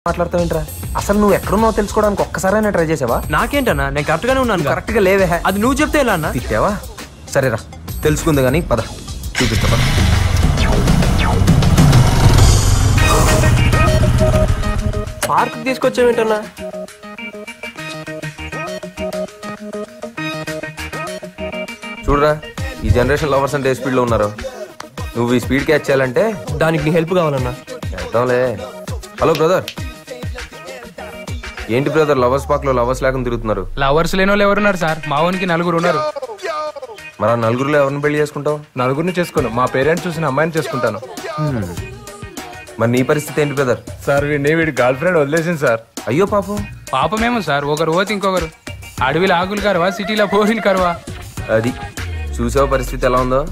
మాట్లాడతావేంట్రా? అసలు నువ్వు ఎక్కడున్నావు తెలుసుకోవడానికి ఒక్కసారైనా ట్రై చేసావా? నాకేంటన్నా, నేను కరెక్ట్ గానే ఉన్నాను. కరెక్ట్ గా లేవే. అది నువ్వు చెప్తే ఎలా అన్నా? తిట్టావా? సరేరా, తెలుసుకుంది కానీ పద, చూపిస్తా పద. పార్క్ తీసుకొచ్చావేంటన్నా? చూడరా, ఈ జనరేషన్ లవర్స్ అంటే ఏ స్పీడ్ లో ఉన్నారు. నువ్వు ఈ స్పీడ్ క్యాచ్ చేయాలంటే దానికి నీ హెల్ప్ కావాలన్నా. చేద్దాంలే. Hello brother. ఏంటి బ్రదర్, లవర్స్ పార్క్ లో లవర్స్ లేకుండా తిరుగుతున్నారు? లవర్స్ లేని వాళ్ళు ఎవరున్నారు సార్? మా వానికి 4 ఉన్నారు. మరి ఆ నలుగురులో ఎవరిని పెళ్లి చేసుకుంటావు? నలుగురిని చేసుకోను, మా పేరెంట్స్ చూసిన అమ్మాయిని చేసుకుంటాను. మరి నీ పరిస్థితి ఏంటి బ్రదర్? సార్ వీడి గర్ల్ ఫ్రెండ్ వదిలేసింది సార్. అయ్యో పాపం. పాపమేమో సార్, ఒకరు పోతే ఇంకొకరు. అడవిలో ఆకులు కరువా, సిటీలో పోరిలు కరువా. అది చూసావో పరిస్థితి ఎలా ఉందో.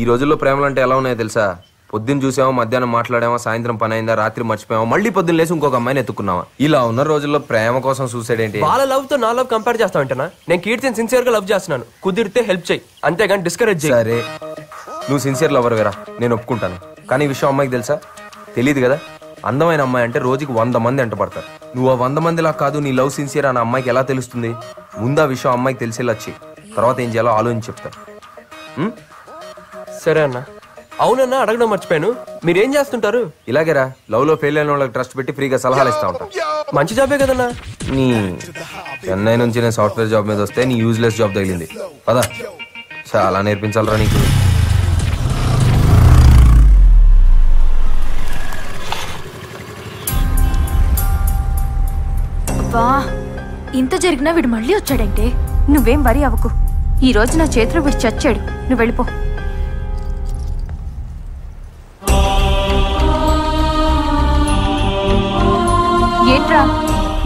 ఈ రోజుల్లో ప్రేమలు అంటే ఎలా ఉన్నాయో తెలుసా? పొద్దున్న చూసామో, మధ్యాహ్నం మాట్లాడామో, సాయంత్రం పని అయిందా, రాత్రి మర్చిపోయామో, మళ్ళీ పొద్దున్న లేసి ఇంకొక అమ్మాయిని ఎత్తుకున్నావా. ఇలా ఉన్న రోజుల్లో ప్రేమ కోసం సూసైడ్ ఏంటి? వాళ్ళ లవ్ తో నా లవ్ కంపేర్ చేస్తావంటనా? నేను కీర్తిని సిన్సియర్ గా లవ్ చేస్తున్నాను. కుదిరితే హెల్ప్ చేయి, అంతేగాని డిస్కరేజ్ చేయి. సరే, నువ్వు సిన్సియర్ లవర్ వేరా, నేను ఒప్పుకుంటాను. కానీ ఈ విషయం అమ్మాయికి తెలుసా? తెలియదు కదా. అందమైన అమ్మాయి అంటే రోజుకి 100 మంది ఎంటపడతారు. నువ్వు ఆ 100 మందిలా కాదు, నీ లవ్ సిన్సియర్ అని అమ్మాయికి ఎలా తెలుస్తుంది? ముందు ఆ విషయం అమ్మాయికి తెలిసేలా వచ్చి తర్వాత ఏం చేయాలో ఆలోచించి చెప్తా. సరే అన్న. అవునన్నా, అడగడం మర్చిపోయాను, మీరేం చేస్తుంటారు? ఇలాగేరా, లవ్ లో ఫెయిల్ అయిన వాళ్ళకి ట్రస్ట్ పెట్టి ఫ్రీగా సలహాలు ఇస్తా ఉంటా. మంచి జాబే కదన్నా. నీ చెన్నై నుంచి నేను సాఫ్ట్వేర్ జాబ్ మీద వస్తే నీ యూజ్లెస్ జాబ్ తగిలింది. పదా, చాలా నేర్పించాలరా నీకు. వా, ఇంత జరిగినా వీడు మళ్ళీ వచ్చాడంటే. నువ్వేం వరి అవ్వకు, ఈ రోజు నా చేతిలో వీడు చచ్చాడు. నువ్వు వెళ్ళిపో. ఏంట్రా,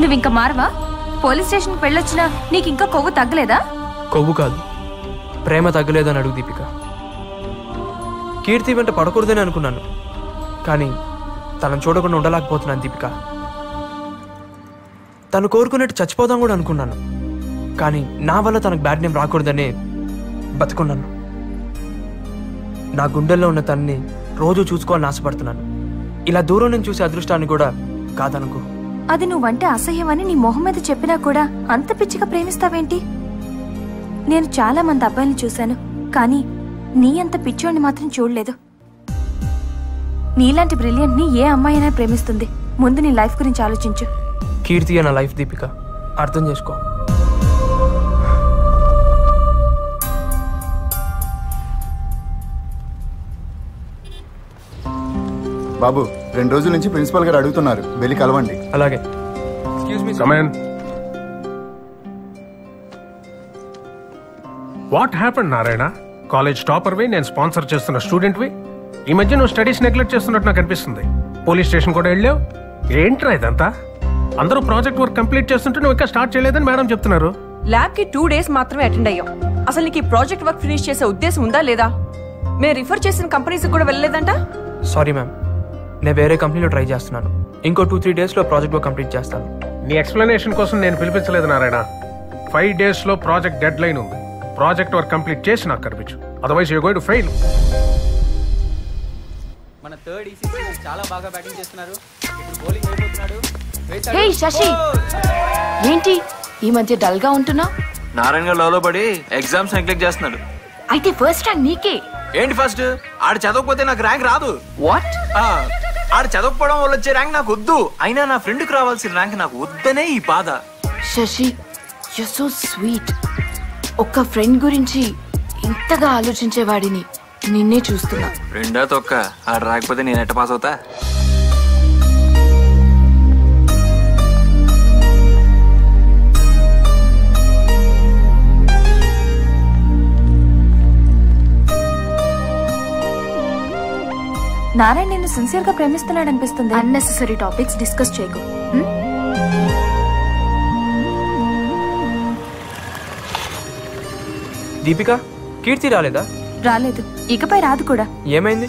నువ్వింక మారవా? పోలీస్ స్టేషన్కి వెళ్ళొచ్చినా నీకింకా కొవ్వు తగ్గలేదా? కొవ్వు కాదు, ప్రేమ తగ్గలేదని అడుగు దీపిక. కీర్తి వెంట పడకూడదని అనుకున్నాను, కానీ తనను చూడకుండా ఉండలేకపోతున్నాను దీపిక. తను కోరుకున్నట్టు చచ్చిపోదాం కూడా అనుకున్నాను, కానీ నా వల్ల తనకు బ్యాడ్ నేమ్ రాకూడదనే బతుకున్నాను. నా గుండెల్లో ఉన్న తనని రోజు చూసుకోవాలని ఆశపడుతున్నాను. ఇలా దూరం నుంచి చూసే అదృష్టాన్ని కూడా కాదనుకో. అది నువ్వంటే అసహ్యమని నీ మొహం మీద చెప్పినా కూడా అంత పిచ్చిగా ప్రేమిస్తావేంటి? నేను చాలా మంది అబ్బాయిని చూశాను, కానీ నీ అంత పిచ్చోడిని మాత్రం చూడలేదు. నీలాంటి బ్రిలియంట్ ని ఏ అమ్మాయి అయినా ప్రేమిస్తుంది. ముందు నీ లైఫ్ గురించి ఆలోచించు. కీర్తి నా లైఫ్ దీపిక, అర్థం చేసుకో. బాబు, 2 రోజుల నుంచి ప్రిన్సిపల్ గారు అడుగుతున్నారు, వెళ్ళి కలవండి. అలాగే. What happened Narayana? కాలేజ్ టాపర్వి, నేను స్పాన్సర్ చేస్తున్న స్టూడెంట్వి. ఈ మధ్య నువ్వు స్టడీస్ నెగ్లెక్ట్ చేస్తున్నట్టు నాకు అనిపిస్తుంది. పోలీస్ స్టేషన్ కూడా వెళ్ళావు. ఏంట్రా ఇదంతా? అందరూ ప్రాజెక్ట్ వర్క్ కంప్లీట్ చేస్తుంటే నువ్వు ఇంకా స్టార్ట్ చేయలేదని మేడం చెప్తున్నారు. ల్యాబ్ కి 2 days మాత్రమే అటెండ్ అయ్యాం. అసలు నీకు ఈ ప్రాజెక్ట్ వర్క్ ఫినిష్ చేసే ఉద్దేశం ఉందా లేదా? మేము రిఫర్ చేసిన కంపెనీస్ కూడా వెళ్ళలేదంట. సారీ మ్యామ్, నేను వేరే కంపెనీలో ట్రై చేస్తున్నాను. ఇంకో 2-3 days లో ప్రాజెక్ట్ వర్క్ కంప్లీట్ చేస్తాను. నీ ఎక్స్ప్లెనేషన్ కోసం నేను పిలిపించలేదు నారాయణ. 5 days లో ప్రాజెక్ట్ డెడ్ లైన్ ఉంది. ప్రాజెక్ట్ వర్క్ కంప్లీట్ చేసి నాకు కనిపించు, otherwise you going to fail. మన థర్డ్ ఈసీసీ చాలా బాగా బ్యాటింగ్ చేస్తున్నారు. ఇప్పుడు బౌలింగ్ అయిపోతున్నాడు. హే శశి, ఏంటి ఈ మధ్య డల్ గా ఉంటున్నా? నారాయణ గారు లవ్ లో పడి ఎగ్జామ్స్ నెగ్లెక్ట్ చేస్తున్నాడు. అయితే ఫస్ట్ ర్యాంక్ నీకే. ఏంటి ఫస్ట్? ఆడు చదవకపోతే నాకు ర్యాంక్ రాదు. వాట్? ఆడు చదవకపోవడం వల్ల వచ్చే ర్యాంక్ నాకు వద్దు. అయినా నా ఫ్రెండ్ కి రావాల్సిన ర్యాంక్ నాకు వద్దనే ఈ బాధ. Shashi, you so sweet. ఒక్క ఫ్రెండ్ గురించి ఇంతగా ఆలోచించేవాడిని నిన్నే చూస్తున్నా. ఫ్రెండా తొక్క, ఆడు రాకపోతే నేను ఎట్ట పాస్ అవుతా? నారాయణ నిన్ను సిన్సియర్ గా ప్రేమిస్తున్నాడు అనిపిస్తుంది. అన్నెసెసరీ టాపిక్స్ డిస్కస్ చేయకు. దీపిక, కీర్తి రాలేదా? రాలేదు, ఇకపై రాదు కూడా. ఏమైంది?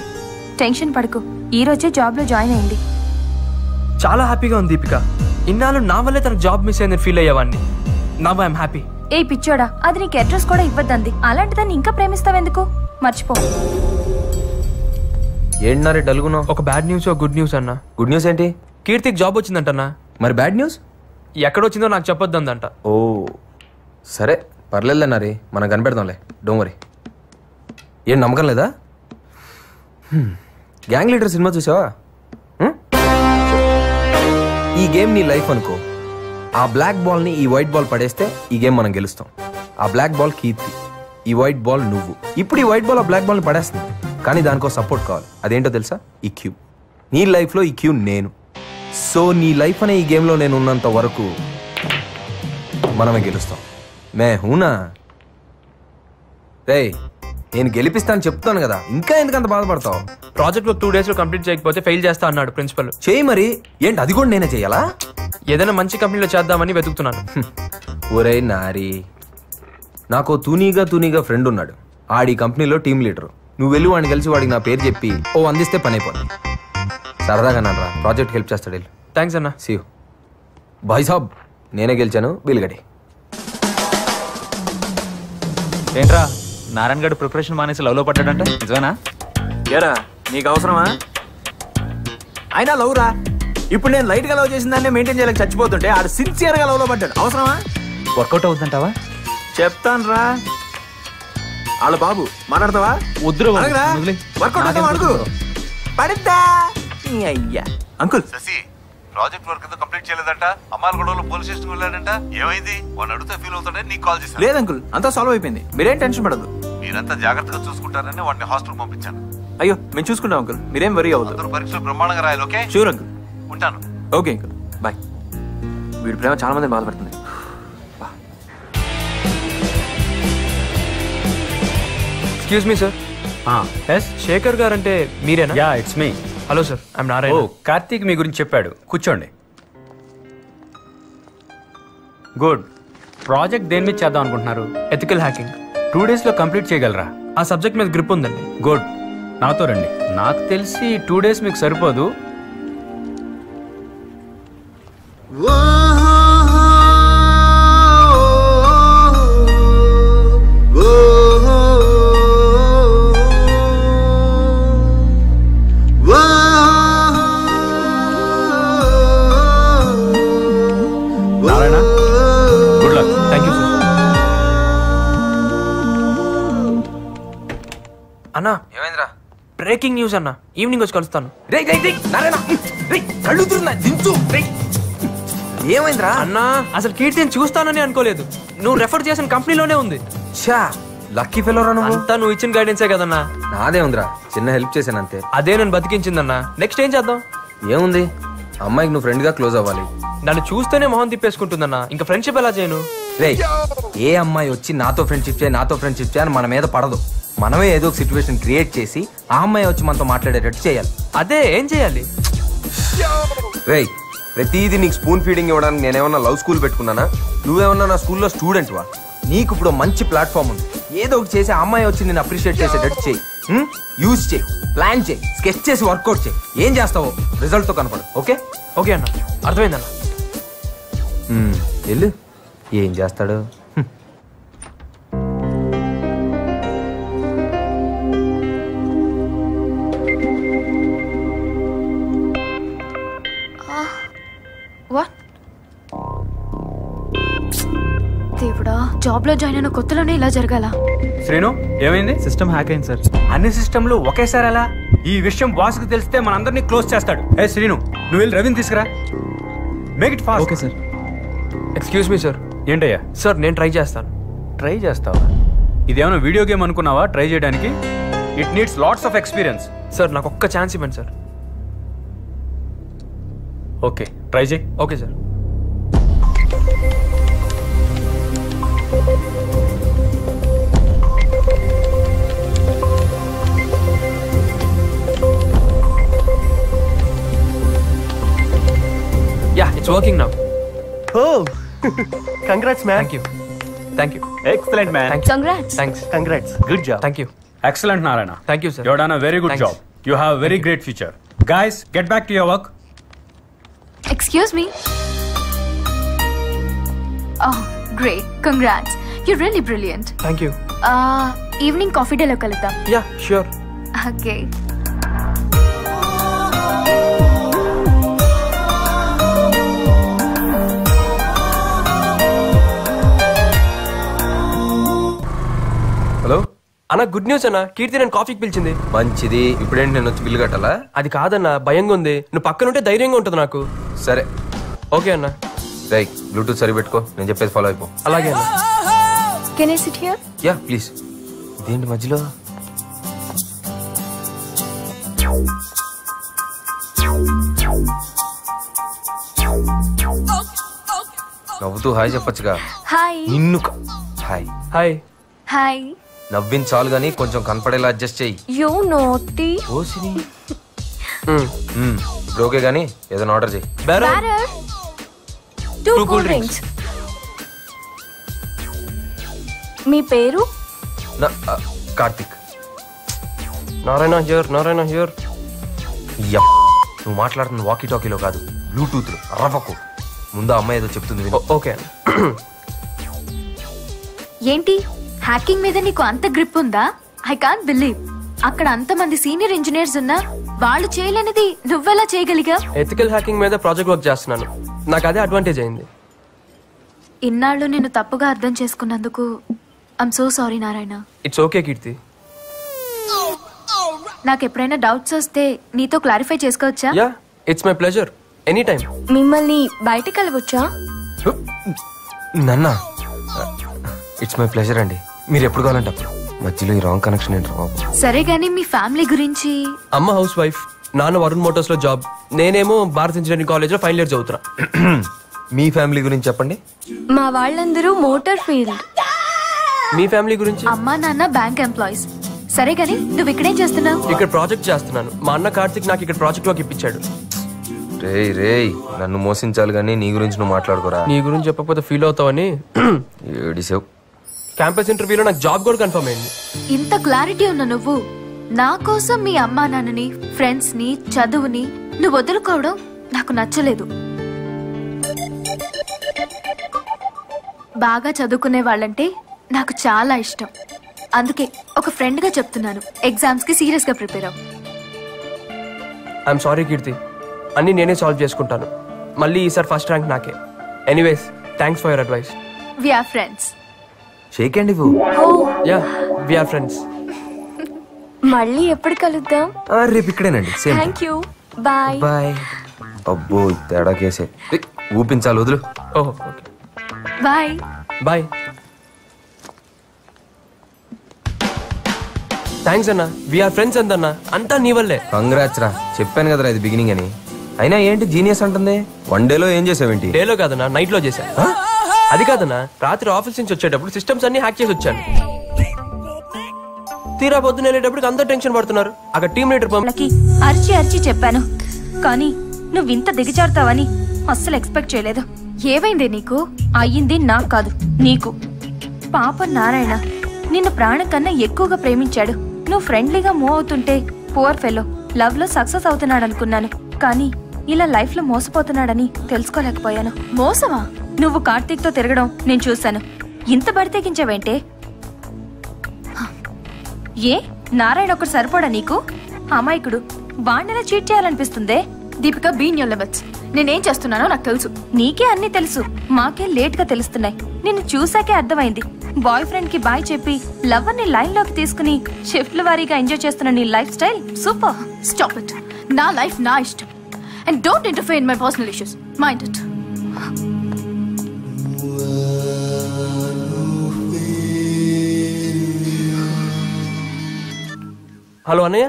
టెన్షన్ పడకు, ఈ రోజే జాబ్ లో జాయిన్ అయింది. చాలా హ్యాపీగా ఉంది దీపిక. ఇన్నాళ్ళు నా వల్లే తనకు జాబ్ మిస్ అయిందని ఫీల్ అయ్యేవాడిని. Now I'm happy. ఏ పిచ్చోడా, అది నీకు అడ్రస్ కూడా ఇవ్వద్దంది. అలాంటిదాన్ని ఇంకా ప్రేమిస్తావెందుకు? మర్చిపో. ఏంటన్నారే డల్గున్నావు? ఒక బ్యాడ్ న్యూస్, ఒక గుడ్ న్యూస్ అన్నా. గుడ్ న్యూస్ ఏంటి? కీర్తికి జాబ్ వచ్చిందంటన్నా. మరి బ్యాడ్ న్యూస్? ఎక్కడొచ్చిందో నాకు చెప్పొద్దందంట. ఓ సరే పర్లేదులేనారి, మనం కనిపెడదాంలే, డోంట్ వరీ. ఏం నమ్మకం లేదా? గ్యాంగ్ లీడర్ సినిమా చూసావా? ఈ గేమ్ నీ లైఫ్ అనుకో. ఆ బ్లాక్ బాల్ ని ఈ వైట్ బాల్ పడేస్తే ఈ గేమ్ మనం గెలుస్తాం. ఆ బ్లాక్ బాల్ కీర్తి, ఈ వైట్ బాల్ నువ్వు. ఇప్పుడు ఈ వైట్ బాల్ ఆ బ్లాక్ బాల్ ని పడేస్తుంది, కానీ దానికో సపోర్ట్ కావాలి. అదేంటో తెలుసా? ఈ క్యూ. నీ లైఫ్ లో ఈ క్యూ నేను. సో నీ లైఫ్ అనే ఈ గేమ్ లో నేను ఉన్నంత వరకు మనమే గెలుస్తాం. మే హూనా రే, నేను గెలిపిస్తాను చెప్తాను కదా, ఇంకా ఎందుకంత బాధపడతావు? ప్రాజెక్ట్ 2 days లో కంప్లీట్ చేయకపోతే ఫెయిల్ చేస్తా అన్నాడు ప్రిన్సిపల్. చేయి మరి. ఏంటి అది కూడా నేనే చెయ్యాలా? ఏదైనా మంచి కంపెనీలో చేద్దామని వెతుకుతున్నాను. ఒరే నారి, నాకు తూనీగా ఫ్రెండ్ ఉన్నాడు. ఆడి కంపెనీలో టీమ్ లీడర్. నువ్వు వెళ్ళి వాడిని కలిసి వాడికి నా పేరు చెప్పి అందిస్తే పని అయిపోయింది. సరదాగా నన్ను ప్రాజెక్ట్ హెల్ప్ చేస్తాడు వెళ్ళి. థ్యాంక్స్ అన్న. See you. భాయ్ సాబ్, నేనే గెలిచాను, బిల్గడి. ఏంట్రా నారాయణ గడు ప్రిపరేషన్ మానేసి లవ్ లో పడ్డాడంట, నిజమేనా? ఏరా నీకు అవసరమా? అయినా లవ్ రా. ఇప్పుడు నేను లైట్ గా లవ్ చేసిన దాన్ని మెయింటైన్ చేయలేక చచ్చిపోతుంటే ఆడు సిన్సియర్ గా లవ్ లో పడ్డాడు, అవసరమా? వర్కౌట్ అవుతుందంటావా? చెప్తాను రా. వాళ్ళ బాబు మాట్లాడతావా? వద్దురా, వర్కౌట్ అవుతావా? అడుగు, పడిద్దా అయ్యా. Uncle Sasi, project work complete చేయలేదంట, అమ్మాలగూడలో పోలీస్ స్టేషన్ వెళ్ళాడంట. ఏమైంది? వాడిని అడిగితే ఫీల్ అవుతాడని నీకు కాల్ చేశాను. లేదు అంకుల్, అంతా సాల్వ్ అయిపోయింది, మీరేం టెన్షన్ పడదు. మీరంతా జాగ్రత్తగా చూసుకుంటారని వాడిని హాస్టల్ పంపించాను. అయ్యో మేము చూసుకుంటాం అంకుల్, మీరేం వరీ అవ్వదు. అందరూ పరీక్షలు బ్రహ్మాండంగా రాయాలి. ఓకే? Sure uncle. ఉంటాను. Okay uncle, bye. వీడి ప్రేమ చాలా మంది బాధపడుతుంది. Excuse me sir. శేఖర్ గారు అంటే మీరేనా? Yeah, it's me. Hello sir, I'm Narayana. Karthik మీ గురించి చెప్పాడు, కూర్చోండి. గుడ్. ప్రాజెక్ట్ దేని మీద చేద్దాం అనుకుంటున్నారు? Ethical hacking. 2 days లో కంప్లీట్ చేయగలరా? ఆ సబ్జెక్ట్ మీద గ్రిప్ ఉందండి. గుడ్, నాతో రండి. నాకు తెలిసి 2 days మీకు సరిపోదు. Narayana, good luck. Thank you sir. అన్నా, ఏమైందిరా? బ్రేకింగ్ న్యూస్ అన్న. ఈవినింగ్ వచ్చి కలుస్తాను. ఏమైందిరా? అన్నా, అసలు కీర్తిని చూస్తానని అనుకోలేదు. నువ్వు రెఫర్ చేసిన కంపెనీలోనే ఉంది. షా, లక్కీ ఫెలోరా నువ్వు. అంతా నువ్వు ఇచ్చిన గైడెన్సే కదన్నా. నాదే ఉందిరా, చిన్న హెల్ప్ చేశాను అంతే. అదే నన్ను బతికించిందన్నా. నెక్స్ట్ ఏం చేద్దాం? ఏముంది, అమ్మాయికి నువ్వు ఫ్రెండ్ గా క్లోజ్ అవ్వాలి. నన్ను చూస్తేనే మొహం తిప్పేసుకుంటుందన్నా. ఇంకా ఫ్రెండ్షిప్ ఎలా చేయను? రే, ఏ అమ్మాయి వచ్చి నాతో ఫ్రెండ్షిప్ చేయి అని మన మీద పడదు. మనమే ఏదో ఒక సిచ్యువేషన్ క్రియేట్ చేసి ఆ అమ్మాయి వచ్చి మనతో మాట్లాడేటట్టు చేయాలి. అదే ఏం చేయాలి? రే, ప్రతిదీ నీకు స్పూన్ ఫీడింగ్ ఇవ్వడానికి నేనేమన్నా లవ్ స్కూల్ పెట్టుకున్నానా? నువ్వేమన్నా నా స్కూల్లో స్టూడెంట్ వా? నీకు ఇప్పుడు మంచి ప్లాట్ఫామ్ ఉంది. ఏదో ఒకటి చేసి ఆ అమ్మాయి వచ్చి నేను అప్రిషియేట్ చేసేటట్టు చేయి. యూజ్ చేయి, ప్లాన్ చేయి, స్కెచ్ చేసి వర్కౌట్ చేయి. ఏం చేస్తావో రిజల్ట్ తో కనపడు. ఓకే? ఓకే అన్న, అర్థమైందన్న. వెళ్ళు. ఏం చేస్తాడు? దేవుడా, జాబ్ లో జాయిన్ అయిన కొత్తలోనే ఇలా జరగాల? శ్రీను, ఏమైంది? సిస్టమ్ హ్యాక్ అయింది సార్. అన్ని సిస్టంలు ఒకేసారి ఎలా? ఈ విషయం బాస్ కి తెలిస్తే మనందరినీ క్లోజ్ చేస్తాడు. ఏ శ్రీను, నువ్వు వెళ్ళి రవిని తీసుకురా. Make it fast. Okay sir. Excuse me sir. ఏంటయ్యా? సార్, నేను ట్రై చేస్తాను. ట్రై చేస్తావా? ఇదేమైనా వీడియో గేమ్ అనుకున్నావా ట్రై చేయడానికి? It needs lots of experience. Sir, నాకు ఒక్క ఛాన్స్ ఇవ్వండి సార్. ఓకే, ట్రై చేయి. Okay sir. Yeah, it's working now. Oh, congrats, man. Thank you. Thank you. Excellent, man. Thank you. Congrats. Thanks. Congrats. Good job. Thank you. Excellent, Narayana. Thank you, sir. You have done a very good Thanks. job. You have a very great future. Guys, get back to your work. Excuse me. Oh, great. Congrats. You're really brilliant. Thank you. Evening coffee day lo kaludam. Yeah, sure. Okay. అన్న good news అన్న, కీర్తి నేను కాఫీకి పిలిచింది. మంచిది. ఇప్పుడేంటి నేను వచ్చి bill కట్టాలా? అది కాదన్న, భయంగా ఉంది. నువ్వు పక్కనుంటే ధైర్యంగా ఉంటుంది నాకు. సరే ఓకే అన్న. రై బ్లూటూత్ సరి పెట్టుకో, నేను చెప్పేది ఫాలో అయిపో. అలాగే అన్న. Can I SIT here? Yeah please. ఇదేంటి మధ్యలో? నవ్వుతూ హాయ్ చెప్పొచ్చుగా. హాయ్. నిన్ను హాయ్ హాయ్. హాయ్. నవ్వింది చాలు గానీ కొంచెం కనపడేలా అడ్జస్ట్ చెయ్యి. యూ నోటీ. ఓసిని ఓకే గానీ ఏదైనా ఆర్డర్ చెయ్యి. Batter. Two cool drinks. మీ పేరు? కార్తిక్. Narayana here, Narayana here. నువ్వు మాట్లాడుతున్న వాకీ టాకీలో కాదు, బ్లూటూత్ లో. రవ్వకు ముందు అమ్మాయి ఏదో చెప్తుంది. ఓకే. ఏంటి హ్యాకింగ్ మీద నీకు అంత గ్రిప్ ఉందా? I can't believe. అక్కడ అంతమంది సీనియర్ ఇంజనీర్స్ ఉన్నా వాళ్ళు చేయలేనిది నువ్వెలా చేయగలిగా? ఎథికల్ హ్యాకింగ్ మీద ప్రాజెక్ట్ వర్క్ చేస్తున్నాను. నాకు అదే అడ్వాంటేజ్ అయింది. ఇన్నాళ్ళు నేను తప్పుగా అర్థం చేసుకున్నందుకు I'm so sorry Narayana. It's okay Keerthi. నాకు ఎప్పుడైనా డౌట్స్ వస్తే నీతో క్లారిఫై చేసుకోవచ్చా? Yeah, it's my pleasure. Any time. మిమ్మల్ని బయటికి వెళ్ళవచ్చా? నన్నా ఇట్స్ మై ప్లెజర్ అండి. మీరు ఎప్పుడు కావాలంటే అప్పుడు. మధ్యలో ఈ రాంగ్ కనెక్షన్ ఏంటి బాబు? సరే గానీ మీ ఫ్యామిలీ గురించి. అమ్మ హౌస్ వైఫ్, నాన్న వరుణ్ మోటార్స్ లో జాబ్, నేనేమో భారత్ ఇంజనీరింగ్ కాలేజ్ లో ఫైనల్ ఇయర్ చదువుతున్నా. మీ ఫ్యామిలీ గురించి చెప్పండి. మా వాళ్ళందరూ మోటార్ ఫీల్డ్. మీ ఫ్యామిలీ గురించి? అమ్మా నాన్న బ్యాంక్ ఎంప్లాయీస్. సరే గానీ నువ్వు ఇక్కడేం చేస్తున్నావు? ఇక్కడ ప్రాజెక్ట్ చేస్తున్నాను. మా అన్న కార్తిక్ నాకు ఇక్కడ ప్రాజెక్ట్ వర్క్ ఇప్పించాడు. రేయ్ నన్ను మోసించాలి కానీ నీ గురించి నువ్వు మాట్లాడుకోరా. నీ గురించి చెప్పకపోతే ఫీల్ అవుతావని. ఏడిసావు. క్యాంపస్ ఇంటర్వ్యూలో నాకు జాబ్ కూడా కన్ఫర్మ్ అయింది. ఇంత క్లారిటీ ఉన్న నువ్వు నా కోసం మీ అమ్మా నాన్నని, ఫ్రెండ్స్ ని, చదువుని నువ్వు వదులుకోవడం నాకు నచ్చలేదు. బాగా చదువుకునే వాళ్ళంటే నాకు చాలా ఇష్టం. అందుకే ఒక ఫ్రెండ్ గా చెప్తున్నాను, ఎగ్జామ్స్ కి సీరియస్ గా ప్రిపేర్ అవ్వు. ఐఎమ్ సారీ కీర్తి, అన్ని నేనే సాల్వ్ చేసుకుంటాను. మళ్ళీ ఈసారి ఫస్ట్ ర్యాంక్ నాకే. Anyways thanks for your advice. We are friends. Shake hand ఇవ్వు. Yeah we are friends. మళ్ళీ ఎప్పుడు కలుద్దాం? రేపు ఇక్కడేనండి. Same. Thank you. Bye. Bye. అబ్బో తేడా కేసే. ఊపించాలి, వదులు. ఓహో ఓకే. బాయ్. బాయ్. థ్యాంక్స్ అన్న. వి ఆర్ ఫ్రెండ్స్ అందన్నా. అంతా నీ వల్లే. కంగ్రాట్స్ రా. చెప్పాను కదరా ఇది బిగినింగ్ అని. అయినా ఏంటి జీనియస్ అంటుంది? వన్ డేలో ఏం చేసావేంటి? డేలో కాదన్నా, నైట్ లో చేశా. అది కాదన్నా, రాత్రి ఆఫీస్ నుంచి వచ్చేటప్పుడు సిస్టమ్స్ అన్ని హ్యాక్ చేసి వచ్చాను. తీరా పొద్దున వెళ్ళేటప్పుడు అందరు టెన్షన్ పడుతున్నారు. అక్కడ టీమ్ లీడర్ అరిచి అరిచి చెప్పాను, కానీ నువ్వు ఇంత దిగజారుతావని అస్సలు ఎక్స్పెక్ట్ చేయలేదు. ఏమైంది నీకు? అయ్యింది నాకు కాదు, నీకు. పాప నారాయణ నిన్ను ప్రాణం కన్నా ఎక్కువగా ప్రేమించాడు. నువ్వు ఫ్రెండ్లీగా మూవ్ అవుతుంటే పువర్ ఫెలో లవ్ లో సక్సెస్ అవుతున్నాడు అనుకున్నాను. కానీ ఇలా లైఫ్ లో మోసపోతున్నాడని తెలుసుకోలేకపోయాను. మోసమా? నువ్వు కార్తీక్ తో తిరగడం నేను చూశాను. ఇంత బడితెగించావేంటే? ఏ నారాయణ ఒకటి సరిపోడా నీకు? అమాయకుడు, వాణ్ణెలా చీట్ చేయాలనిపిస్తుందే? Deepika been your limits. నేనేం చేస్తున్నానో నాకు తెలుసు. నీకే అన్ని తెలుసు, మాకే లేట్ గా తెలుస్తున్నాయి. నిన్ను చూసాకే అర్థమైంది. బాయ్ ఫ్రెండ్ కి బాయ్ చెప్పి లవర్ ని లైన్ లోకి తీసుకుని షిఫ్ట్ల వారీగా ఎంజాయ్ చేస్తున్న నీ life style super. Stop it. నా లైఫ్ నా ఇష్టం. And don't interfere in my personal issues. Mind it. Hello అన్నయ్య.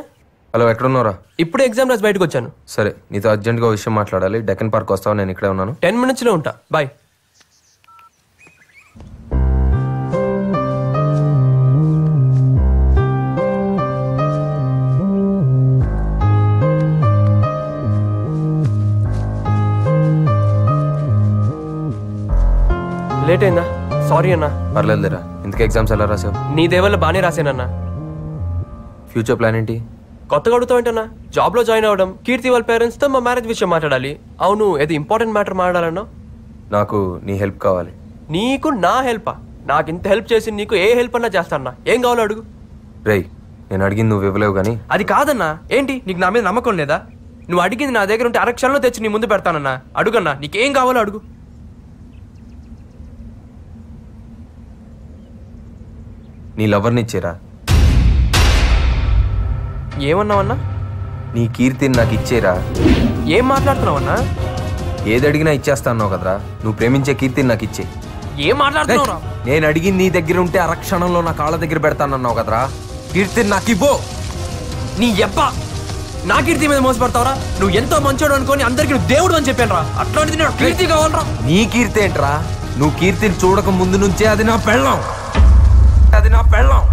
హలో, ఎక్కడున్నారా? ఇప్పుడే ఎగ్జామ్ రాసి బయటకు వచ్చాను. సరే, నీతో అర్జెంట్ గా విషయం మాట్లాడాలి. డెక్కన్ పార్క్ వస్తావా? నేను ఇక్కడే ఉన్నాను. 10 minutes లో ఉంటా. బాయ్. లేట్ అయిందా? సారీ అన్నా. పర్లేదురా. ఇంతకు ఎగ్జామ్స్ ఎలా రాసావు? నీ దేవల్ల బానే రాశానన్నా. ఫ్యూచర్ ప్లాన్ ఏంటి? కొత్తగా అడుగుతావేంటన్నా? జాబ్ లో జాయిన్ అవ్వడం, కీర్తి వాళ్ళ పేరెంట్స్ తో మా మ్యారేజ్ విషయం మాట్లాడాలి. అవును, ఏది ఇంపార్టెంట్ మ్యాటర్ మాట్లాడాలన్నా? నాకు నీ హెల్ప్ కావాలి. నీకు నా హెల్పా? నాకు ఇంత హెల్ప్ చేసి నీకు ఏ హెల్ప్ అన్నా చేస్తానా? ఏం కావాలో అడుగు. రేయ్, నేను అడిగింది నువ్వు ఇవ్వలేవు కానీ. అది కాదన్నా. ఏంటి నీకు నా మీద నమ్మకం లేదా? నువ్వు అడిగింది నా దగ్గర ఉంటే అరక్షణలో తెచ్చి నీ ముందు పెడతానన్నా. అడుగన్నా, నీకేం కావాలో అడుగు. నీ లవర్ని ఇచ్చేరా. ఏమన్నావన్నా? నీ కీర్తిని నాకు ఇచ్చేరా. ఏం మాట్లాడుతున్నావన్నా? ఏది అడిగినా ఇచ్చేస్తా అన్నావు కదరా. నువ్వు ప్రేమించే కీర్తిని నాకు ఇచ్చే. ఏం మాట్లాడుతున్నావురా? నేను అడిగింది నీ దగ్గర ఉంటే అరక్షణంలో నా కాళ్ళ దగ్గర పెడతానన్నావు కదరా. కీర్తిని నాకు ఇవ్వు. నీ ఎబ్బా నా కీర్తి మీద మోసపడతావరా? నువ్వు ఎంతో మంచోడు అనుకొని అందరికి నువ్వు దేవుడు అని చెప్పాను రా. అట్లాంటిది నాకు కీర్తి కావాలరా. నీ కీర్తి ఏంట్రా? నువ్వు కీర్తిని చూడక ముందు నుంచే అది నా పెళ్ళం. అది నా పెళ్ళం.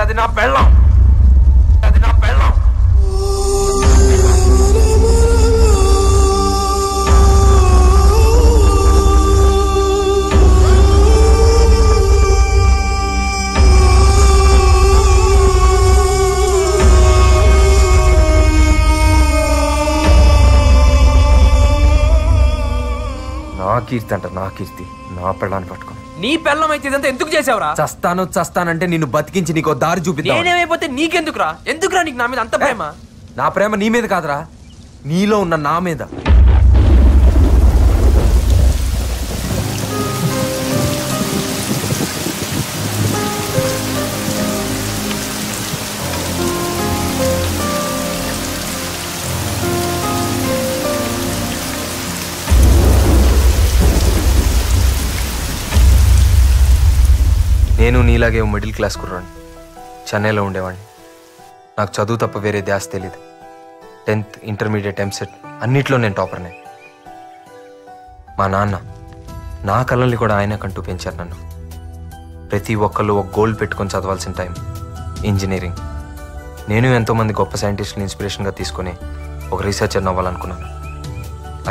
అది నా పెళ్ళం. అది నా పెళ్ళం. నా కీర్తి అంట, నా కీర్తి. నా పెళ్ళాన్ని పట్టుకో. నీ పెళ్ళం అయితే ఇదంతా ఎందుకు చేసావురా? చస్తానంటే నిన్ను బతికించి నీకు దారి చూపిద్దాం. నేనేమైపోతే నీకెందుకురా? ఎందుకురా నీకు నా మీద అంత ప్రేమ? నా ప్రేమ నీ మీద కాదురా, నీలో ఉన్న నా మీద. నేను నీలాగే మిడిల్ క్లాస్ కుర్రాడిని. చెన్నైలో ఉండేవాడిని. నాకు చదువు తప్ప వేరే ధ్యాస తెలీదు. 10th, ఇంటర్మీడియట్, ఎంసెట్ అన్నిట్లో నేను టాపర్నే. మా నాన్న నా కళ్ళని కూడా ఆయన కంటూ పెంచారు నన్ను. ప్రతి ఒక్కళ్ళు ఒక గోల్ పెట్టుకొని చదవాల్సిన టైం ఇంజనీరింగ్. నేను ఎంతోమంది గొప్ప సైంటిస్టులు ఇన్స్పిరేషన్గా తీసుకొని ఒక రీసెర్చర్ అవ్వాలనుకున్నాను.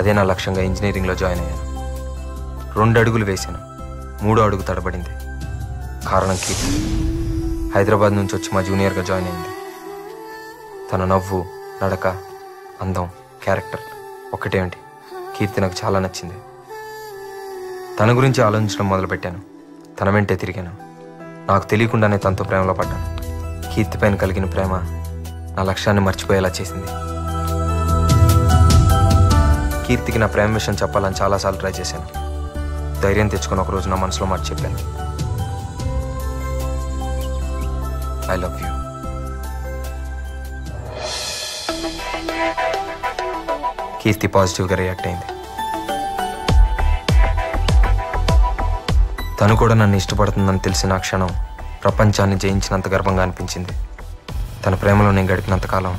అదే నా లక్ష్యంగా ఇంజనీరింగ్లో జాయిన్ అయ్యాను. 2 అడుగులు వేశాను, 3వ అడుగు తడబడింది. కారణం కీర్తి. హైదరాబాద్ నుంచి వచ్చి మా జూనియర్గా జాయిన్ అయింది. తన నవ్వు, నడక, అందం, క్యారెక్టర్ ఒక్కటేంటి, కీర్తి నాకు చాలా నచ్చింది. తన గురించి ఆలోచించడం మొదలుపెట్టాను. తన వెంటే తిరిగాను. నాకు తెలియకుండానే తనతో ప్రేమలో పడ్డాను. కీర్తి పైన కలిగిన ప్రేమ నా లక్ష్యాన్ని మర్చిపోయేలా చేసింది. కీర్తికి నా ప్రేమ విషయం చెప్పాలని చాలాసార్లు ట్రై చేశాను. ధైర్యం తెచ్చుకొని ఒకరోజు నా మనసులో మాట చెప్పాను. I love you. కీర్తి పాజిటివ్గా రియాక్ట్ అయింది. తను కూడా నన్ను ఇష్టపడుతుందని తెలిసిన క్షణం ప్రపంచాన్ని జయించినంత గర్వంగా అనిపించింది. తన ప్రేమలో నేను గడిపినంతకాలం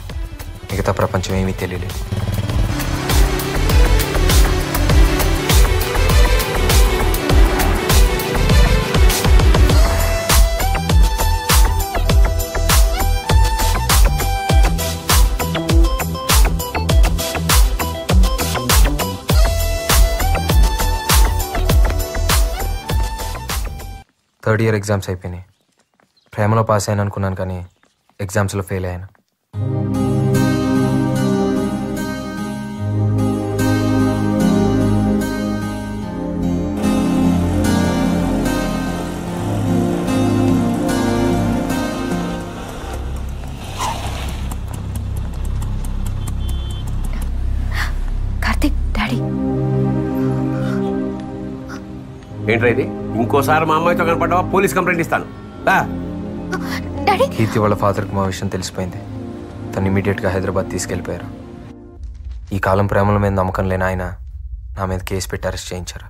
మిగతా ప్రపంచం ఏమీ తెలియలేదు. థర్డ్ ఇయర్ ఎగ్జామ్స్ అయిపోయినాయి. ప్రేమలో పాస్ అయ్యాను అనుకున్నాను, కానీ ఎగ్జామ్స్లో ఫెయిల్ అయ్యాను. కార్తిక్, డాడీ. ఏంట్రా ఇది? ఇంకోసారి మా అమ్మాయితో కనపడ్డావా పోలీస్ కంప్లైంట్ ఇస్తాను. కీర్తి వాళ్ళ ఫాదర్కి మా విషయం తెలిసిపోయింది. తను ఇమీడియట్గా హైదరాబాద్ తీసుకెళ్ళిపోయారు. ఈ కాలం ప్రేమల మీద నమ్మకం లేని ఆయన నా మీద కేసు పెట్టి అరెస్ట్ చేయించారు.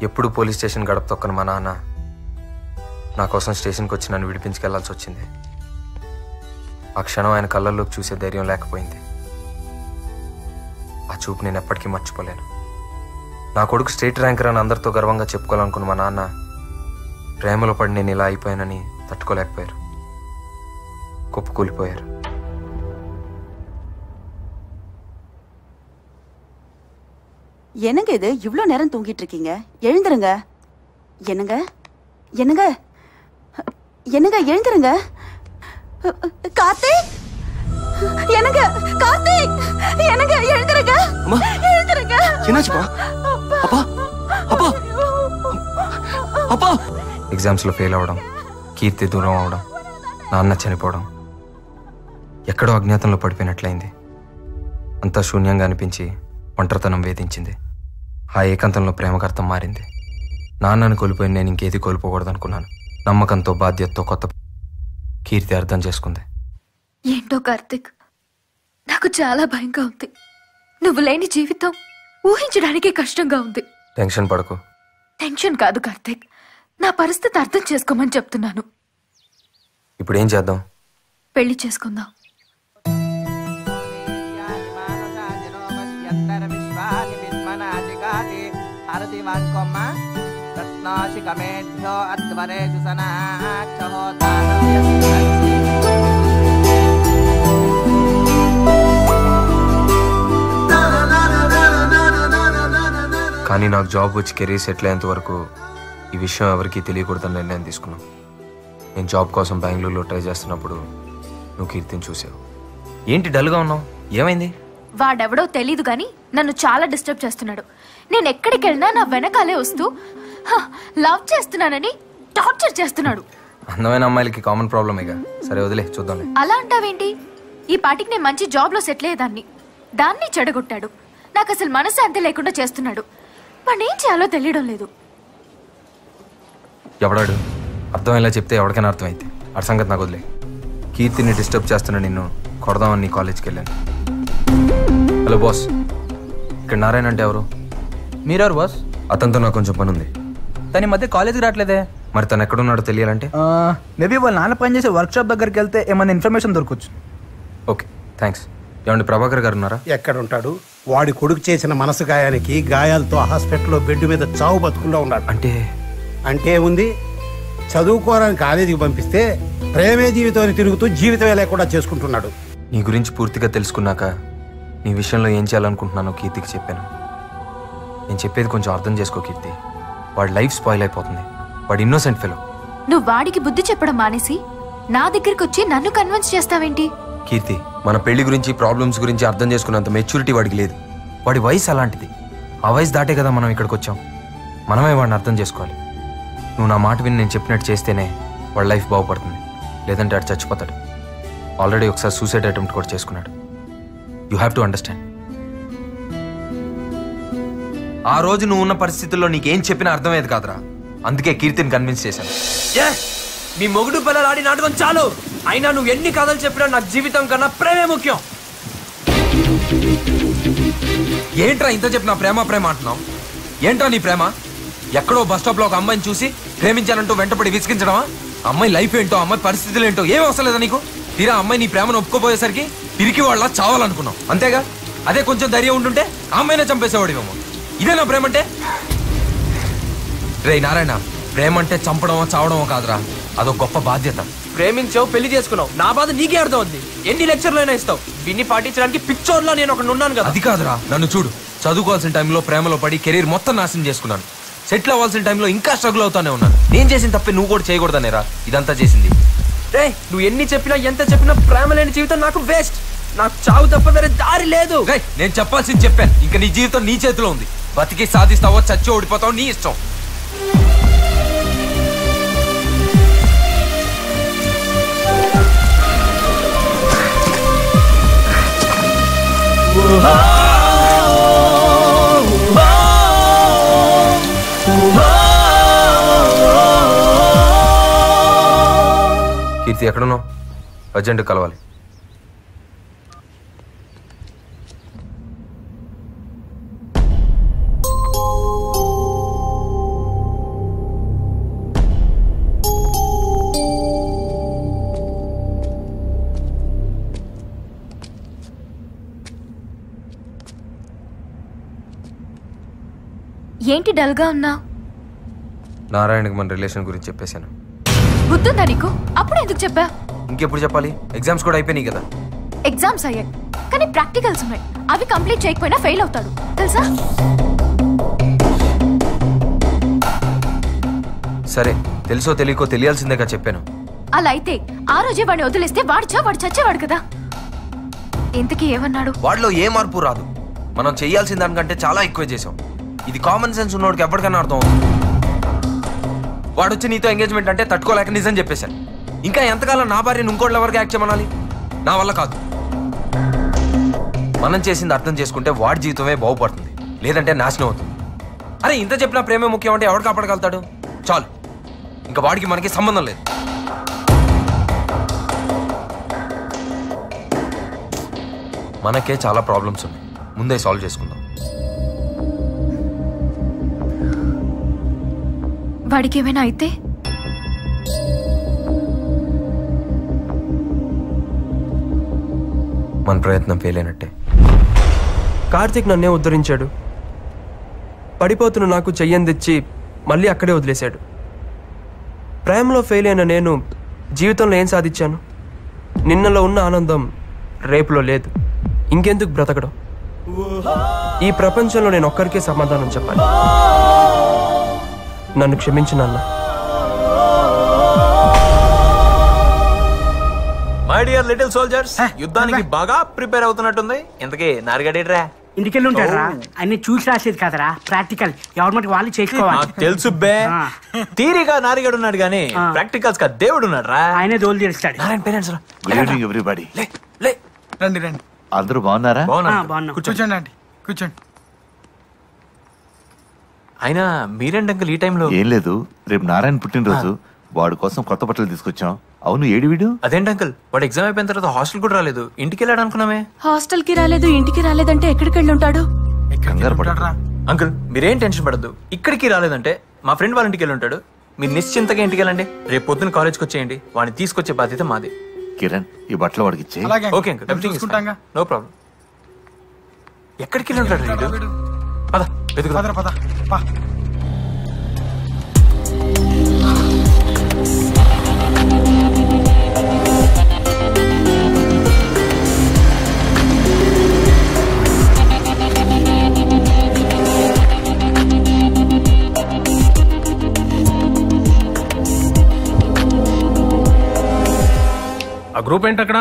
ఎప్పుడు పోలీస్ స్టేషన్ గడప తొక్కని మా నాన్న నా కోసం స్టేషన్కి వచ్చి నన్ను విడిపించుకెళ్లాల్సి వచ్చింది. ఆ క్షణం ఆయన కళ్ళల్లోకి చూసే ధైర్యం లేకపోయింది. ఆ చూపు నేను ఎప్పటికీ మర్చిపోలేను. నా కొడుకు స్టేట్ ర్యాంకర్ అని అందరితో గర్వంగా చెప్పుకోవాలనుకున్న మా నాన్న ప్రేమలో పడి నేను ఇలా అయిపోయానని తట్టుకోలేకపోయారు. కుప్పకూలిపోయారు. என்னங்க இது இவ்வளோ நேரம் தூங்கிட்டு இருக்கீங்க? எழுந்துருங்க. என்னங்க என்னங்க என்னங்க எழுந்துருங்க. கார்த்திக், என்னங்க கார்த்திக், என்னங்க எழுந்துருங்க. எழுந்துருங்க. என்னாச்சுப்பா? அப்பா அப்பா அப்பா. ఎగ్జామ్స్లో ఫెయిల్ అవ్వడం, కీర్తి దూరం అవడం, నాన్న చనిపోవడం, ఎక్కడో అజ్ఞాతంలో పడిపోయినట్లయింది. అంతా శూన్యంగా అనిపించి ఒంటరితనం వేధించింది. ఆ ఏకాంతంలో ప్రేమకర్థం మారింది. నాన్నను కోల్పోయి నేను ఇంకేది కోల్పోకూడదు అనుకున్నాను. నమ్మకంతో, బాధ్యతతో కొత్త కీర్తి అర్థం చేసుకుంది. ఏంటో కార్తిక్, నాకు చాలా భయంగా ఉంది. నువ్వు లేని జీవితం ఊహించడానికే కష్టంగా ఉంది. టెన్షన్ పడకు. టెన్షన్ కాదు కార్తిక్, నా పరిస్థితి అర్థం చేసుకోమని చెప్తున్నాను. ఇప్పుడు ఏం చేద్దాం? పెళ్లి చేసుకుందాం. కానీ నాకు జాబ్ వచ్చి కెరీర్ సెటిల్ అయ్యేంత వరకు ఈ విషయం ఎవరికీ తెలియకూడదని నిర్ణయం తీసుకున్నాం. నేను జాబ్ కోసం బెంగళూరులో ట్రై చేస్తున్నప్పుడు నువ్వు కీర్తిని చూసావు. ఏంటి డల్గా ఉన్నావు? ఏమైంది? వాడెవడో తెలీదు గాని నన్ను చాలా డిస్టర్బ్ చేస్తున్నాడు. నేను ఎక్కడికి వెళ్ళినా నా వెనకాలే వస్తూ లవ్ చేస్తున్నానని టార్చర్ చేస్తున్నాడు. అందమైన అమ్మాయిలకి కామన్ ప్రాబ్లమేగా. సరే వదిలే, చూద్దాంలే. అలా అంటావేంటి? ఈ పాటికి నేను మంచి జాబ్ లో సెటిల్ అయ్యేదాన్ని. దాన్ని చెడగొట్టాడు. నాకు అసలు మనశ్శాంతి లేకుండా చేస్తున్నాడు. వాడిని ఏం చేయాలో తెలియడం లేదు. ఎవడాడు? అర్థమయ్యేలా చెప్తే ఎవరికైనా అర్థమైతే. ఆ సంగతి నాకు వదిలే. కీర్తిని డిస్టర్బ్ చేస్తున్నా నిన్ను కొడదామని నీ కాలేజ్కి వెళ్ళాను. హలో బాస్, ఇక్కడ నారాయణ అంటే ఎవరు? మీరెవరు బాస్? అతనితో నాకు కొంచెం పని ఉంది. తను ఈ మధ్య కాలేజ్కి రావట్లేదే. మరి తను ఎక్కడున్నాడో తెలియాలంటే మేబీ వాళ్ళ నాన్న పనిచేసే వర్క్షాప్ దగ్గరికి వెళ్తే ఏమైనా ఇన్ఫర్మేషన్ దొరకచ్చు. Okay, thanks. ఏమండి ప్రభాకర్ గారు ఉన్నారా? ఎక్కడ ఉంటాడు? వాడి కొడుకు చేసిన మనసు గాయానికి గాయాలతో హాస్పిటల్లో బెడ్ మీద చావు బతుకుల్లో ఉన్నాడు. అంటే ఉంది, చదువుకోవడానికి కాలేజీకి పంపిస్తే ప్రేమే జీవితాన్ని తిరుగుతూ జీవితమే లేకుండా చేసుకుంటున్నాడు. నీ గురించి పూర్తిగా తెలుసుకున్నాక నీ విషయంలో ఏం చేయాలనుకుంటున్నానో కీర్తికి చెప్పాను. నేను చెప్పేది కొంచెం అర్థం చేసుకో కీర్తి. వాడి లైఫ్ స్పాయిల్ అయిపోతుంది. వాడు ఇన్నోసెంట్ ఫెలో. నువ్వు వాడికి బుద్ధి చెప్పడం మానేసి నా దగ్గరికి వచ్చి నన్ను కన్విన్స్ చేస్తావేంటి? కీర్తి, మన పెళ్లి గురించి ప్రాబ్లమ్స్ గురించి అర్థం చేసుకున్నంత మెచ్యూరిటీ వాడికి లేదు. వాడి వయసు అలాంటిది. ఆ వయసు దాటే కదా మనం ఇక్కడికి వచ్చాం. మనమే వాడిని అర్థం చేసుకోవాలి. నువ్వు నా మాట విని నేను చెప్పినట్టు చేస్తేనే వాడి లైఫ్ బాగుపడుతుంది. లేదంటే వాడు చచ్చిపోతాడు. ఆల్రెడీ ఒకసారి సూసైడ్ అటెంప్ట్ కూడా చేసుకున్నాడు. You have to understand. ఆ రోజు నువ్వు ఉన్న పరిస్థితుల్లో నీకేం చెప్పినా అర్థమయ్యేది కాదురా. అందుకే కీర్తిని కన్విన్స్ చేశాను. మీ మొగుడు పిల్లలు ఆడి నాటకం చాలు. అయినా నువ్వు ఎన్ని కథలు చెప్పినా నాకు జీవితం కన్నా ప్రేమే ముఖ్యం. ఏంట్రా ఇంత చెప్పినా ప్రేమ ప్రేమ అంటున్నావు? ఏంట్రా నీ ప్రేమ? ఎక్కడో బస్ స్టాప్ లో ఒక అమ్మాయిని చూసి ప్రేమించాలంటూ వెంటపడి విసిగించడమా? అమ్మాయి లైఫ్ ఏంటో, అమ్మాయి పరిస్థితులు ఏంటో ఏం అవసరం లేదా నీకు? తీరా అమ్మాయి నీ ప్రేమను ఒప్పుకోపోయేసరికి పిరికి వాళ్ళ చావాలనుకున్నావు అంతేగా? అదే కొంచెం ధైర్యం ఉంటుంటే ఆ అమ్మాయినే చంపేసేవాడివేమో. ఇదేనా ప్రేమ అంటే? రే నారాయణ, ప్రేమ అంటే చంపడమో చావడమో కాదురా, అదో గొప్ప బాధ్యత. ప్రేమించావు, పెళ్లి చేసుకున్నావు, నా బాధ నీకే అర్థం అవుద్ది. ఎన్ని లెక్చర్లు అయినా ఇస్తావు. దీన్ని పాటించడానికి పిక్చర్లో నేను ఒకటి ఉన్నాను కదా. అది కాదురా, నన్ను చూడు. చదువుకోవాల్సిన టైంలో ప్రేమలో పడి కెరీర్ మొత్తం నాశనం చేసుకున్నాను. సెటిల్ అవ్వాల్సిన టైంలో ఇంకా స్ట్రగుల్ అవుతానే ఉన్నాను. నేను చేసిన తప్పే నువ్వు కూడా చేయకూడదనేరా ఇదంతా చేసింది. రే, నువ్వు ఎన్ని చెప్పినా ఎంత చెప్పినా ప్రేమ లేని జీవితం నాకు వేస్ట్. నాకు చావు తప్ప వేరే దారి లేదు. నేను చెప్పాల్సింది చెప్పాను. ఇంకా నీ జీవితం నీ చేతిలో ఉంది. బతికి సాధిస్తావో చచ్చి ఓడిపోతావో నీ ఇష్టం. కీర్తి ఎక్కడున్నావు? అర్జెంట్ కలవాలి. ఏంటి డల్గా ఉన్నావు? నారాయణకి మన రిలేషన్ గురించి చెప్పేశాను. గుర్తుందా నీకు? అప్పుడు ఎందుకు చెప్పా? ఇంకెప్పుడు చెప్పాలి? ఎగ్జామ్స్ కూడా అయిపోయినాయి కదా. ఎగ్జామ్స్ అయ్యాయి కానీ ప్రాక్టికల్స్ ఉన్నాయి. అవి కంప్లీట్ చేయకపోయినా ఫెయిల్ అవుతాడు తెలుసా? సరే, తెలుసో తెలియకో తెలియాల్సిందేగా చెప్పాను. అలా అయితే ఆ రోజే వాడిని వదిలేస్తే వాడు చచ్చేవాడు కదా. ఇంతకీ ఏమన్నాడు? వాడిలో ఏ మార్పు రాదు. మనం చేయాల్సిన దానికంటే చాలా ఎక్కువ చేసాం. ఇది కామన్ సెన్స్ ఉన్నోడికి ఎప్పటికైనా అర్థం అవుతుంది. వాడు వచ్చి నీతో ఎంగేజ్మెంట్ అంటే తట్టుకోలేక నిజం చెప్పేశాను. ఇంకా ఎంతకాలం నా భార్యను ఇంకోట్ల వరకు యాక్ట్ చేయమనాలి? నా వల్ల కాదు. మనం చేసింది అర్థం చేసుకుంటే వాడి జీవితమే బాగుపడుతుంది, లేదంటే నాశనం అవుతుంది. అరే, ఇంత చెప్పినా ప్రేమే ముఖ్యం అంటే ఎవడు కాపాడగలుగుతాడు? చాలు, ఇంకా వాడికి మనకి సంబంధం లేదు. మనకే చాలా ప్రాబ్లమ్స్ ఉన్నాయి, ముందే సాల్వ్ చేసుకుందాం. వాడికి ఏమైనా అయితే మన ప్రయత్నం ఫెయిల్ అయినట్టే. కార్తీక్ నన్నే ఉద్ధరించాడు. పడిపోతున్న నాకు చెయ్యందిచ్చి మళ్ళీ అక్కడే వదిలేశాడు. ప్రేమలో ఫెయిల్ అయిన నేను జీవితంలో ఏం సాధించాను? నిన్నలో ఉన్న ఆనందం రేపులో లేదు. ఇంకెందుకు బ్రతకడం? ఈ ప్రపంచంలో నేను ఒక్కరికే సమాధానం చెప్పాలి. నన్ను క్షమించు నాన్న. మై డియర్ లిటిల్ సోల్జర్స్, యుద్ధానికి బాగా ప్రిపేర్ అవుతున్నట్టుంది. ఇంతకీ నారిగడేట్రా? ఇంటికెళ్ళి ఉంటారా? అన్ని చూసి రాసేది కదరా, ప్రాక్టికల్ ఎవరి వాళ్ళు చేసుకోవాలి. తెలుసు బే, థియరీగా నారిగడు ఉన్నాడు గానీ ప్రాక్టికల్స్ గా దేవుడు ఉన్నాడు రా. ఆయనే దోలు తీరుస్తాడు. Good evening everybody. రండి రండి. అందరూ బాగున్నారా? బాగున్నాం. కూర్చోండి అండి, కూర్చోండి. అయినా మీరేంటి అంకుల్ ఈ టైంలో? ఏం లేదు, రేపు నారాయణ పుట్టినరోజు, వాడి కోసం కొత్త బట్టలు తీసుకొచ్చాం. అవును, ఏడి వీడు? అదేంటి అంకుల్, వాడు ఎగ్జామ్ అయిపోయిన తర్వాత హాస్టల్ కూడా రాలేదు, ఇంటికి వెళ్ళాడు అనుకున్నామే. హాస్టల్ కి రాలేదు, ఇంటికి రాలేదంటే ఎక్కడికి వెళ్ళి ఉంటాడు? కంగారు పడరా అంకుల్, మీరేం టెన్షన్ పడద్దు. ఇక్కడికి రాలేదంటే మా ఫ్రెండ్ వాళ్ళ ఇంటికి వెళ్ళి ఉంటాడు. మీరు నిశ్చింతగా ఇంటికి వెళ్ళండి. రేపు పొద్దున్న కాలేజ్కి వచ్చేయండి. వాడిని తీసుకొచ్చే బాధ్యత మాది. కిరణ్, ఈ బట్టలు వాడికి ఇచ్చే. Okay uncle, everything is fine, no problem. ఎక్కడికి వెళ్ళి ఉంటాడు వీడు? పద వెతుకుదాం. పద పద. ఆ గ్రూప్ ఏంటి అక్కడ?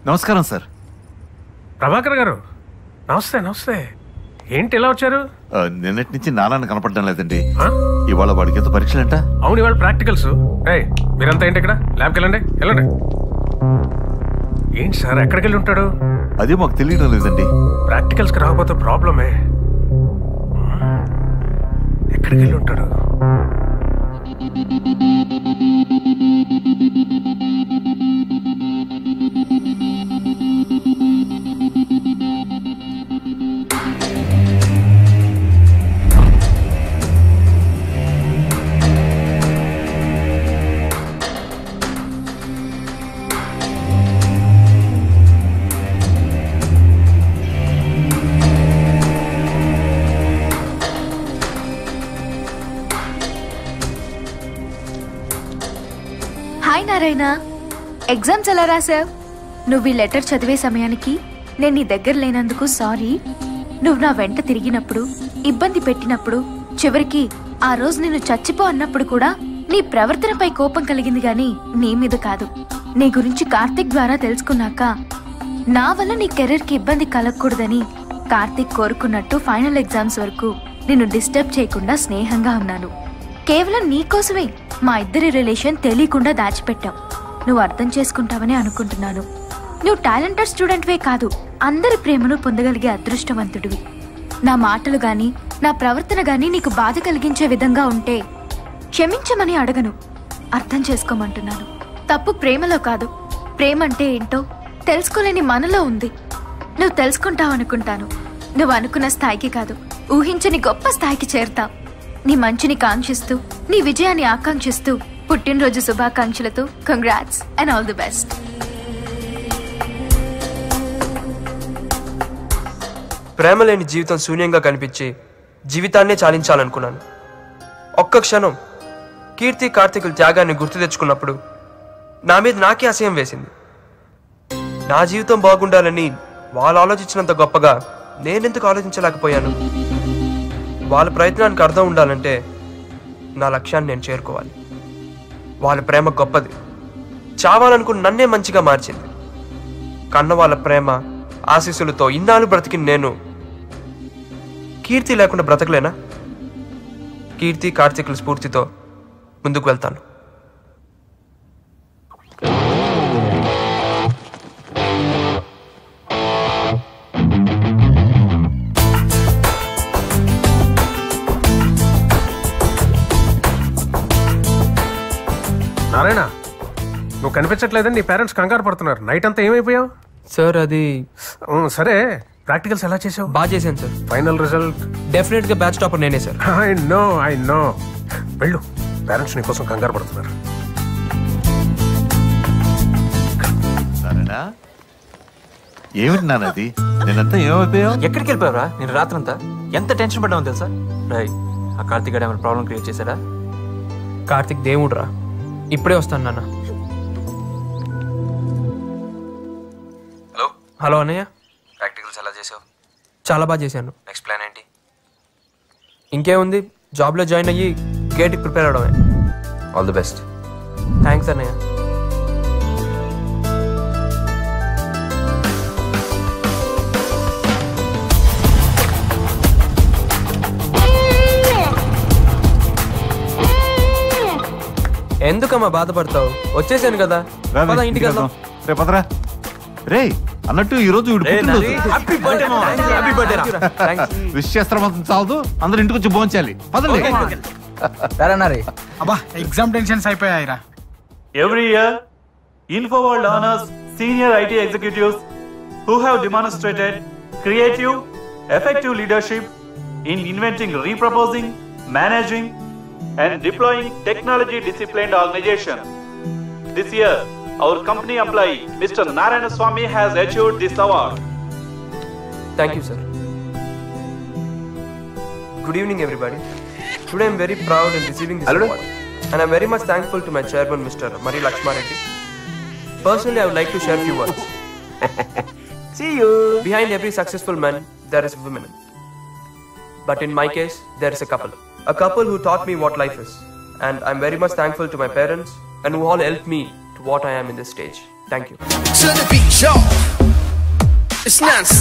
నమస్కారం సార్. ప్రభాకర్ గారు, నమస్తే. నమస్తే. ఏంటి ఇలా వచ్చారు? నిన్నటి నుంచి నాన్న కనపడడం లేదండి. ఇవాళ వాడికి ఎంత పరీక్షలంట? అవును, ఇవాళ ప్రాక్టికల్స్. మీరంతా ఏంటి ఇక్కడ? ల్యాబ్కి వెళ్ళండి, వెళ్ళండి. ఏంటి సార్, ఎక్కడికి వెళ్ళి ఉంటాడు? అదే మాకు తెలియడం లేదండి. ప్రాక్టికల్స్ కి రాకపోతే ప్రాబ్లమే. ఎక్కడికి వెళ్ళి ఉంటాడు? హాయ్ నారాయణ, ఎగ్జామ్స్ ఎలా రాసావు? నువ్వు ఈ లెటర్ చదివే సమయానికి నేను నీ దగ్గర లేనందుకు సారీ. నువ్వు నా వెంట తిరిగినప్పుడు, ఇబ్బంది పెట్టినప్పుడు, చివరికి ఆ రోజు నిన్ను చచ్చిపో అన్నప్పుడు కూడా నీ ప్రవర్తనపై కోపం కలిగింది గాని నీ మీద కాదు. నీ గురించి కార్తీక్ ద్వారా తెలుసుకున్నాక నా వల్ల నీ కెరీర్ కి ఇబ్బంది కలగకూడదని కార్తీక్ కోరుకున్నట్టు ఫైనల్ ఎగ్జామ్స్ వరకు నిన్ను డిస్టర్బ్ చేయకుండా స్నేహంగా ఉన్నాను. కేవలం నీకోసమే మా ఇద్దరి రిలేషన్ తెలియకుండా దాచిపెట్టాం. నువ్వు అర్థం చేసుకుంటావని అనుకుంటున్నాను. నువ్వు టాలెంటెడ్ స్టూడెంట్వే కాదు, అందరి ప్రేమను పొందగలిగే అదృష్టవంతుడివి. నా మాటలు గాని నా ప్రవర్తన గాని నీకు బాధ కలిగించే విధంగా ఉంటే క్షమించమని అడగను, అర్థం చేసుకోమంటున్నాను. తప్పు ప్రేమలో కాదు, ప్రేమంటే ఏంటో తెలుసుకోలేని మనలో ఉంది. నువ్వు తెలుసుకుంటావనుకుంటాను. నువ్వు అనుకున్న స్థాయికి కాదు, ఊహించని గొప్ప స్థాయికి చేరుతావు. నీ మంచిని కాంక్షిస్తూ, నీ విజయాన్ని ఆకాంక్షిస్తూ పుట్టినరోజు శుభాకాంక్షలతో congrats and all the best. ప్రేమ లేని జీవితం శూన్యంగా కనిపించి జీవితాన్నే చాలించాలనుకున్నాను. ఒక్క క్షణం కీర్తి కార్తీకుల త్యాగాన్ని గుర్తు తెచ్చుకున్నప్పుడు నా మీద నాకే అసహ్యం వేసింది. నా జీవితం బాగుండాలని వాళ్ళు ఆలోచించినంత గొప్పగా నేనెందుకు ఆలోచించలేకపోయాను? వాళ్ళ ప్రయత్నానికి అర్థం ఉండాలంటే నా లక్ష్యాన్ని నేను చేరుకోవాలి. వాళ్ళ ప్రేమ గొప్పది, చావాలనుకుని నన్నే మంచిగా మార్చింది. కన్న వాళ్ళ ప్రేమ ఆశీస్సులతో ఇన్నాళ్ళు బ్రతికి నేను కీర్తి లేకుండా బ్రతకలేనా? కీర్తి కార్తీకుల స్ఫూర్తితో ముందుకు వెళ్తాను. నారాయణ, నువ్వు కనిపించట్లేదని నీ పేరెంట్స్ కంగారు పడుతున్నారు. నైట్ అంతా ఏమైపోయావు? సార్ అది సరే ప్రాక్టికల్స్ ఎలా చేసావు? బాగా చేశాను సార్. Final result? డెఫినెట్ గా బ్యాచ్ టాపర్ నేనే సార్. ఐ నో వెళ్ళు, పేరెంట్స్ నీ కోసం కంగారు పడుతున్నారు. ఏమిటి నాన్నది? నేనంతా ఏమైపోయావు? ఎక్కడికి వెళ్ళిపోయావరా? నేను రాత్రంతా ఎంత టెన్షన్ పడ్డామో తెలుసా? రాయ్, ఆ కార్తీక్ గారు ఏమైనా ప్రాబ్లం క్రియేట్ చేశాడా? కార్తీక్ దేవుడు రా, ఇప్పుడే వస్తాను నాన్న. హలో హలో అన్నయ్య. ప్రాక్టికల్స్ ఎలా చేసావు? చాలా బాగా చేశాను. నెక్స్ట్ ప్లాన్ ఏంటి? ఇంకేముంది, జాబ్లో జాయిన్ అయ్యి గేట్కి ప్రిపేర్ అవడమే. All the best. థ్యాంక్స్ అన్నయ్య. ఎందుకమ్మా బాధపడతావు? వచ్చేసాను కదా, పద ఇంటికి వెళ్దాం. రేపదరా రే అన్నట్టు ఈ రోజు విష్ చేస్తాం చాలదు, అందరు ఇంటికి వచ్చి భోంచాలి. పదండి. అబ్బా ఎగ్జామ్ టెన్షన్స్ అయిపోయాయిరా. Every year, InfoWorld honors senior IT executives who have demonstrated creative, effective leadership in inventing, reproposing, managing, and deploying technology-disciplined organization. This year, our company employee, Mr. Narayana Swamy, has achieved this award. Thank you, sir. Good evening, everybody. Today, I'm very proud in receiving this award, and I'm very much thankful to my chairman, Mr. Mari Lakshma Reddy. Personally, I would like to share a few words. See you. Behind every successful man, there is a woman. But in my case, there is a couple. A couple who taught me what life is. And I'm very much thankful to my parents and who all helped me to what I am in this stage. Thank you. To the beat, yo. It's nonsense.